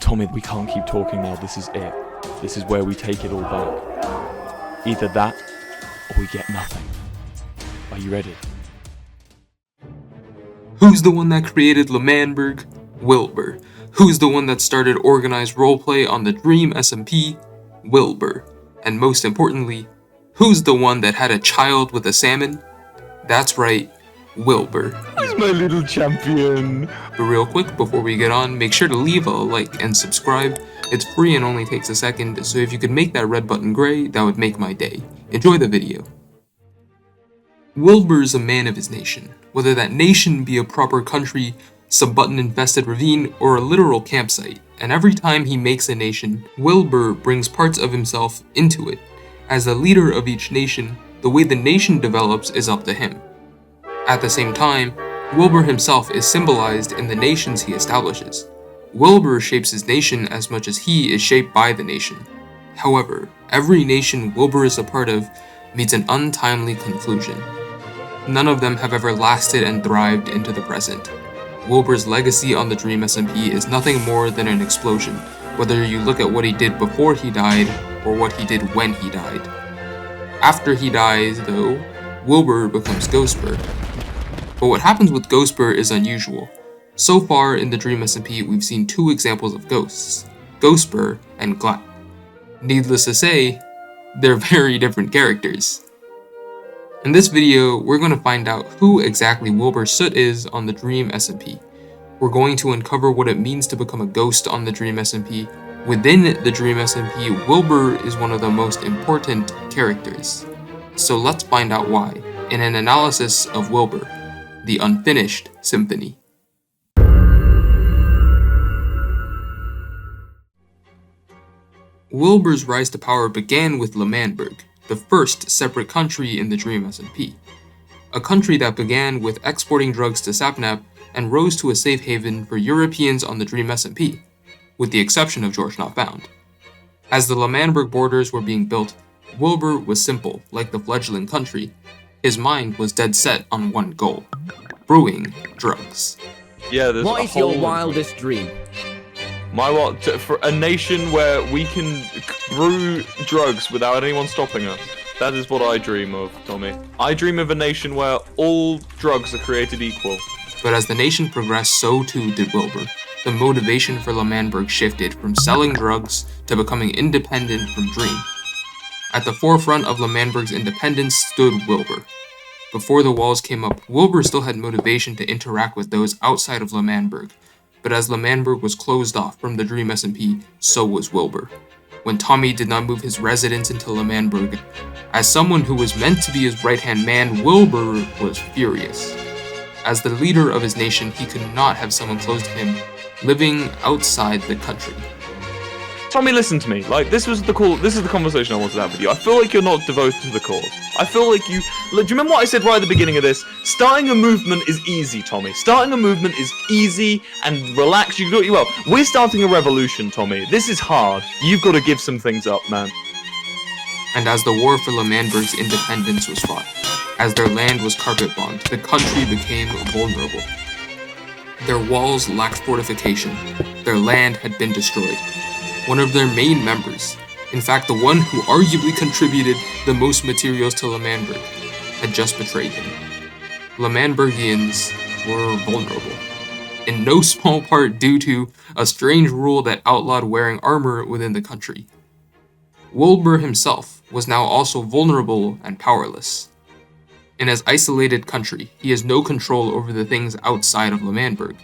Tommy, we can't keep talking now. This is it. This is where we take it all back. Either that, or we get nothing. Are you ready? Who's the one that created Manberg? Wilbur. Who's the one that started organized roleplay on the Dream SMP? Wilbur. And most importantly, who's the one that had a child with a salmon? That's right, Wilbur. He's my little champion. But real quick, before we get on, make sure to leave a like and subscribe. It's free and only takes a second, so if you could make that red button gray, that would make my day. Enjoy the video. Wilbur is a man of his nation, whether that nation be a proper country, some button-infested ravine, or a literal campsite, and every time he makes a nation, Wilbur brings parts of himself into it. As the leader of each nation, the way the nation develops is up to him. At the same time, Wilbur himself is symbolized in the nations he establishes. Wilbur shapes his nation as much as he is shaped by the nation. However, every nation Wilbur is a part of meets an untimely conclusion. None of them have ever lasted and thrived into the present. Wilbur's legacy on the Dream SMP is nothing more than an explosion, whether you look at what he did before he died or what he did when he died. After he dies, though, Wilbur becomes Ghostbur. But what happens with Ghostbur is unusual. So far in the Dream SMP, we've seen two examples of ghosts, Ghostbur and Schlatt. Needless to say, they're very different characters. In this video, we're going to find out who exactly Wilbur Soot is on the Dream SMP. We're going to uncover what it means to become a ghost on the Dream SMP. Within the Dream SMP, Wilbur is one of the most important characters. So let's find out why, in an analysis of Wilbur, the Unfinished Symphony. Wilbur's rise to power began with Manberg, the first separate country in the Dream SMP. A country that began with exporting drugs to Sapnap and rose to a safe haven for Europeans on the Dream SMP, with the exception of George Not Found. As the Manberg borders were being built, Wilbur was simple, like the fledgling country. His mind was dead set on one goal: brewing drugs. Yeah, there's what is your wildest dream? For a nation where we can brew drugs without anyone stopping us. That is what I dream of, Tommy. I dream of a nation where all drugs are created equal. But as the nation progressed, so too did Wilbur. The motivation for Manberg shifted from selling drugs to becoming independent from Dream. At the forefront of Manberg's independence stood Wilbur. Before the walls came up, Wilbur still had motivation to interact with those outside of Manberg. But as Manberg was closed off from the Dream SMP, so was Wilbur. When Tommy did not move his residence into Manberg, as someone who was meant to be his right-hand man, Wilbur was furious. As the leader of his nation, he could not have someone close to him living outside the country. Tommy, listen to me. This is the conversation I wanted to have with you. I feel like you're not devoted to the cause. I feel like do you remember what I said right at the beginning of this? Starting a movement is easy, Tommy. Starting a movement is easy and relaxed. You can do it well. We're starting a revolution, Tommy. This is hard. You've got to give some things up, man. And as the war for Manberg's independence was fought, as their land was carpet-bombed, the country became vulnerable. Their walls lacked fortification. Their land had been destroyed. One of their main members, in fact the one who arguably contributed the most materials to Manberg, had just betrayed him. Manbergians were vulnerable, in no small part due to a strange rule that outlawed wearing armor within the country. Wilbur himself was now also vulnerable and powerless. In his isolated country, he has no control over the things outside of Manberg.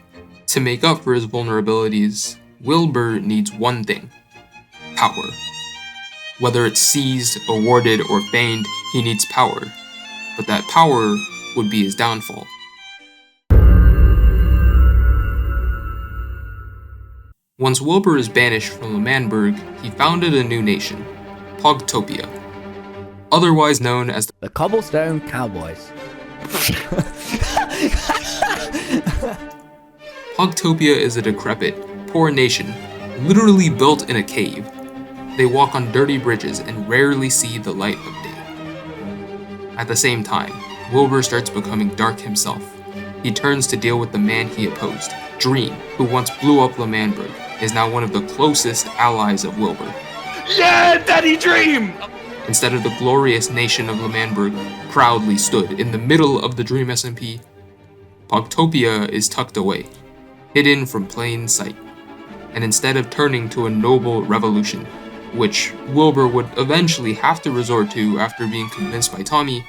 To make up for his vulnerabilities, Wilbur needs one thing: power. Whether it's seized, awarded, or feigned, he needs power. But that power would be his downfall. Once Wilbur is banished from Manberg, he founded a new nation, Pogtopia, otherwise known as the Cobblestone Cowboys. Pogtopia is a decrepit, poor nation, literally built in a cave. They walk on dirty bridges and rarely see the light of day. At the same time, Wilbur starts becoming dark himself. He turns to deal with the man he opposed, Dream, who once blew up Manberg. is now one of the closest allies of Wilbur. Yeah, Daddy Dream! Instead of the glorious nation of Manberg proudly stood in the middle of the Dream SMP, Pogtopia is tucked away, hidden from plain sight. And instead of turning to a noble revolution, which Wilbur would eventually have to resort to after being convinced by Tommy,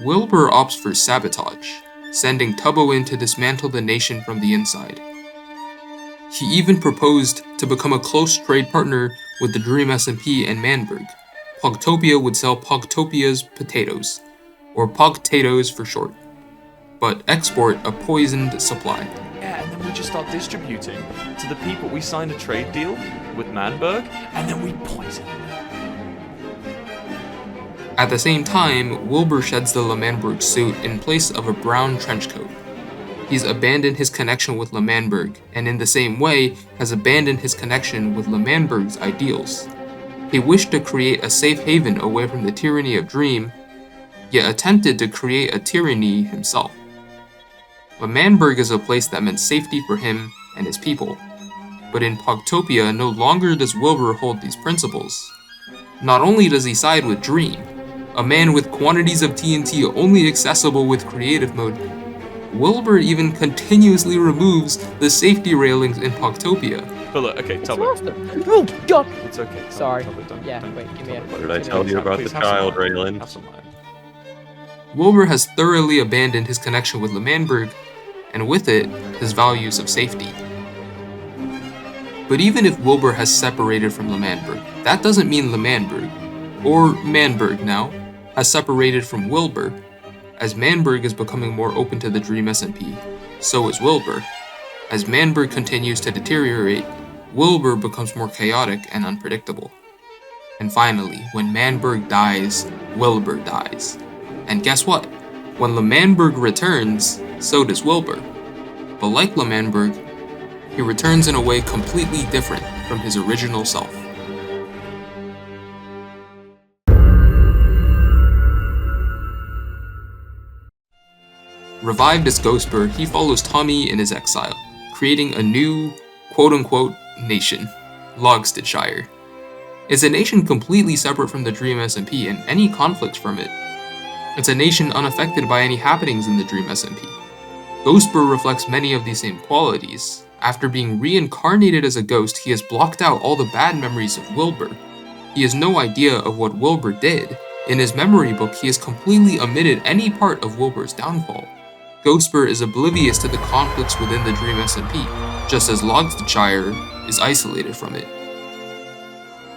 Wilbur opts for sabotage, sending Tubbo in to dismantle the nation from the inside. He even proposed to become a close trade partner with the Dream SMP and Manberg. Pogtopia would sell Pogtopia's potatoes, or Pogtatoes for short, but export a poisoned supply. Yeah, and then we just start distributing to the people. We signed a trade deal with Manberg, and then we poison them. At the same time, Wilbur sheds the Manberg suit in place of a brown trench coat. He's abandoned his connection with Manberg, and in the same way, has abandoned his connection with Manberg's ideals. He wished to create a safe haven away from the tyranny of Dream, yet attempted to create a tyranny himself. Manberg is a place that meant safety for him and his people. But in Pogtopia, no longer does Wilbur hold these principles. Not only does he side with Dream, a man with quantities of TNT only accessible with creative mode, Wilbur even continuously removes the safety railings in Pogtopia. But look, okay, Tubbo. Oh, God! It's okay. Tubbo, Sorry. Tubbo, don't, Yeah, don't, wait, give me a... Tubbo, What did I please, tell you about please, the have some child mind. railing? Have some mind. Wilbur has thoroughly abandoned his connection with Manberg, and with it, his values of safety. But even if Wilbur has separated from Manberg, that doesn't mean Manberg, or Manberg now, has separated from Wilbur. As Manberg is becoming more open to the Dream SMP, so is Wilbur. As Manberg continues to deteriorate, Wilbur becomes more chaotic and unpredictable. And finally, when Manberg dies, Wilbur dies. And guess what? When Manberg returns, so does Wilbur. But like Manberg, he returns in a way completely different from his original self. Revived as Ghostbur, he follows Tommy in his exile, creating a new, quote-unquote, nation, Logstedshire. It's a nation completely separate from the Dream SMP and any conflicts from it. It's a nation unaffected by any happenings in the Dream SMP. Ghostbur reflects many of these same qualities. After being reincarnated as a ghost, he has blocked out all the bad memories of Wilbur. He has no idea of what Wilbur did. In his memory book, he has completely omitted any part of Wilbur's downfall. Ghostbur is oblivious to the conflicts within the Dream SMP, just as Logstedshire is isolated from it.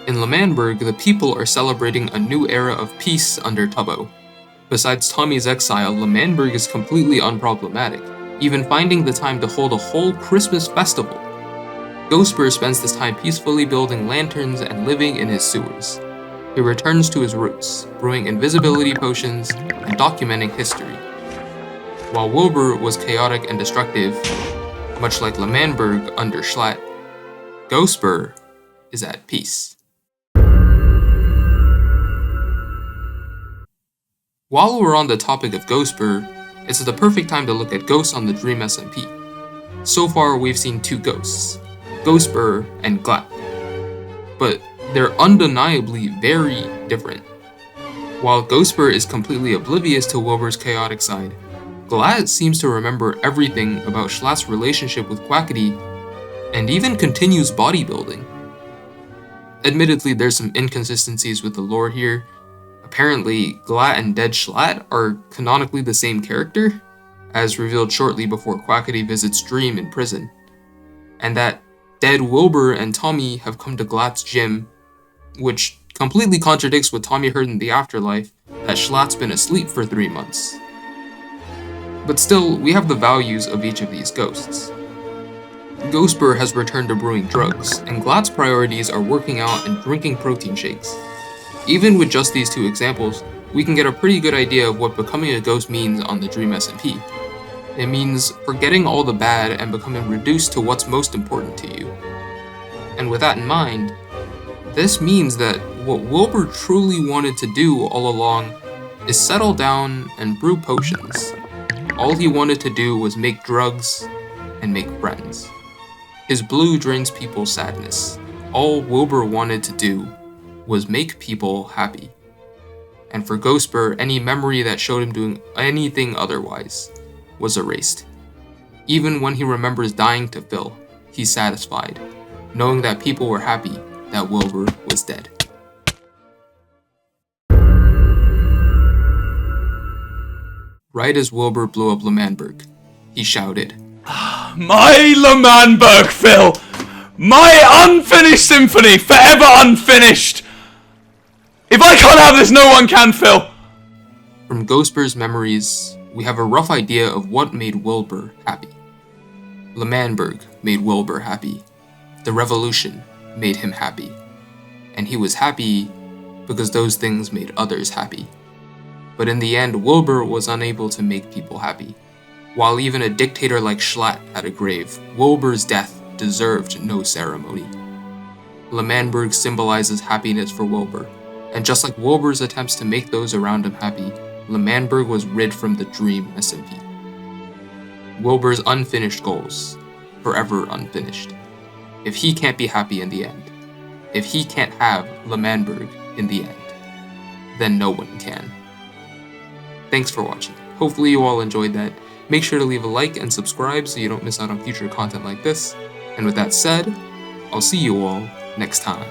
In Manberg, the people are celebrating a new era of peace under Tubbo. Besides Tommy's exile, Manberg is completely unproblematic, even finding the time to hold a whole Christmas festival. Ghostbur spends this time peacefully building lanterns and living in his sewers. He returns to his roots, brewing invisibility potions and documenting history. While Wilbur was chaotic and destructive, much like Manberg under Schlatt, Ghostbur is at peace. While we're on the topic of Ghostbur, it's the perfect time to look at ghosts on the Dream SMP. So far, we've seen two ghosts, Ghostbur and Schlatt. But they're undeniably very different. While Ghostbur is completely oblivious to Wilbur's chaotic side, Schlatt seems to remember everything about Schlatt's relationship with Quackity, and even continues bodybuilding. Admittedly, there's some inconsistencies with the lore here. Apparently, Schlatt and Dead Schlatt are canonically the same character, as revealed shortly before Quackity visits Dream in prison, and that Dead Wilbur and Tommy have come to Schlatt's gym, which completely contradicts what Tommy heard in the afterlife, that Schlatt's been asleep for 3 months. But still, we have the values of each of these ghosts. Ghostbur has returned to brewing drugs, and Schlatt's priorities are working out and drinking protein shakes. Even with just these two examples, we can get a pretty good idea of what becoming a ghost means on the Dream SMP. It means forgetting all the bad and becoming reduced to what's most important to you. And with that in mind, this means that what Wilbur truly wanted to do all along is settle down and brew potions. All he wanted to do was make drugs and make friends. His blue drains people's sadness. All Wilbur wanted to do was make people happy. And for Ghostbur, any memory that showed him doing anything otherwise was erased. Even when he remembers dying to Phil, he's satisfied, knowing that people were happy that Wilbur was dead. Right as Wilbur blew up Manberg, he shouted, My Manberg, Phil! My unfinished symphony, forever unfinished! If I can't have this, no one can, Phil! From Ghostbur's memories, we have a rough idea of what made Wilbur happy. Manberg made Wilbur happy. The revolution made him happy. And he was happy because those things made others happy. But in the end, Wilbur was unable to make people happy. While even a dictator like Schlatt had a grave, Wilbur's death deserved no ceremony. Manberg symbolizes happiness for Wilbur, and just like Wilbur's attempts to make those around him happy, Manberg was rid from the Dream SMP. Wilbur's unfinished goals, forever unfinished. If he can't be happy in the end, if he can't have Manberg in the end, then no one can. Thanks for watching. Hopefully you all enjoyed that. Make sure to leave a like and subscribe so you don't miss out on future content like this. And with that said, I'll see you all next time.